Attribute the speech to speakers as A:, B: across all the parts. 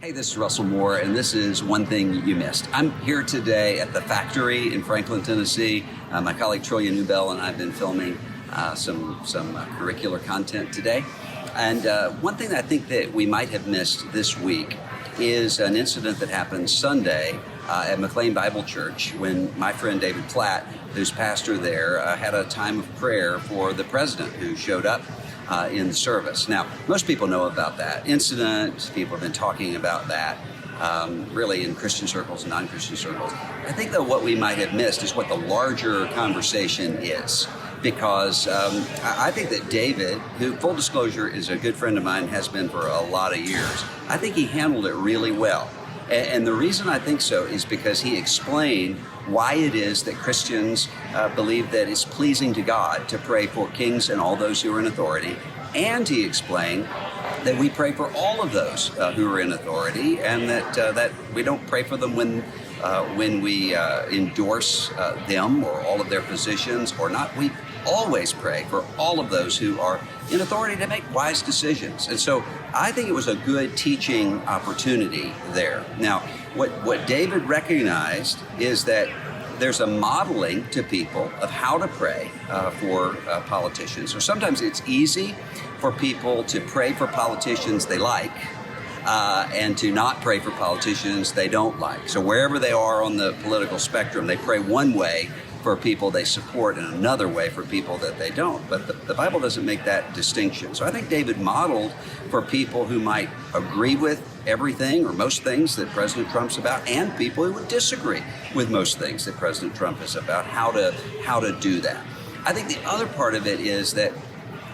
A: Hey, this is Russell Moore, and this is One Thing You Missed. I'm here today at the factory in Franklin, Tennessee. My colleague Troy Newbell and I have been filming some curricular content today. And one thing that I think that we might have missed this week is an incident that happened Sunday at McLean Bible Church when my friend David Platt, who's pastor there, had a time of prayer for the president who showed up in the service. Now, most people know about that incident. People have been talking about that really in Christian circles and non-Christian circles. I think, though, what we might have missed is what the larger conversation is. Because I think that David, who, full disclosure, is a good friend of mine, has been for a lot of years, I think he handled it really well. And the reason I think so is because he explained why it is that Christians believe that it's pleasing to God to pray for kings and all those who are in authority. And he explained that we pray for all of those who are in authority, and that we don't pray for them when we endorse them or all of their positions or not. We always pray for all of those who are in authority to make wise decisions. And so I think it was a good teaching opportunity there. Now, what David recognized is that there's a modeling to people of how to pray for politicians. So sometimes it's easy for people to pray for politicians they like and to not pray for politicians they don't like. So wherever they are on the political spectrum, they pray one way for people they support and another way for people that they don't. But the Bible doesn't make that distinction. So I think David modeled for people who might agree with everything or most things that President Trump's about, and people who would disagree with most things that President Trump is about, how to do that. I think the other part of it is that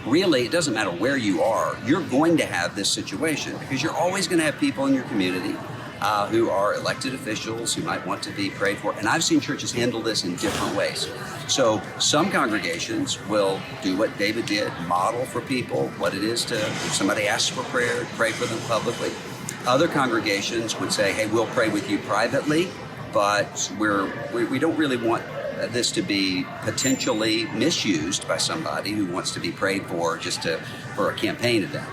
A: really, it doesn't matter where you are, you're going to have this situation because you're always going to have people in your community who are elected officials who might want to be prayed for. And I've seen churches handle this in different ways. So some congregations will do what David did, model for people what it is to, if somebody asks for prayer, pray for them publicly. Other congregations would say, hey, we'll pray with you privately, but we don't really want this to be potentially misused by somebody who wants to be prayed for just for a campaign event.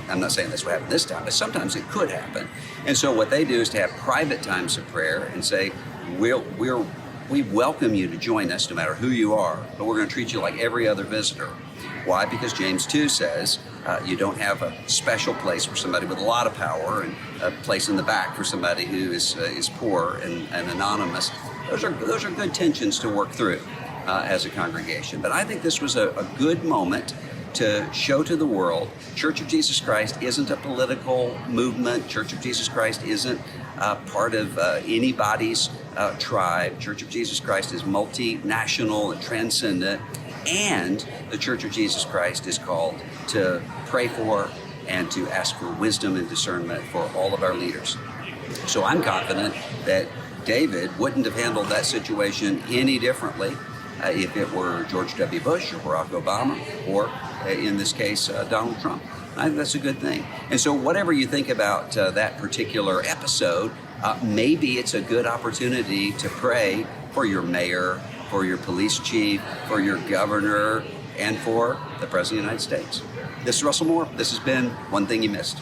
A: I'm not saying that's what happened this time, but sometimes it could happen. And so what they do is to have private times of prayer and say, we welcome you to join us no matter who you are, but we're going to treat you like every other visitor. Why? Because James 2 says you don't have a special place for somebody with a lot of power and a place in the back for somebody who is poor and anonymous. Those are good tensions to work through as a congregation. But I think this was a good moment to show to the world Church of Jesus Christ isn't a political movement. Church of Jesus Christ isn't part of anybody's tribe. Church of Jesus Christ is multinational and transcendent. And the Church of Jesus Christ is called to pray for and to ask for wisdom and discernment for all of our leaders. So I'm confident that David wouldn't have handled that situation any differently if it were George W. Bush or Barack Obama or, in this case, Donald Trump. I think that's a good thing. And so whatever you think about that particular episode, maybe it's a good opportunity to pray for your mayor, for your police chief, for your governor, and for the President of the United States. This is Russell Moore. This has been One Thing You Missed.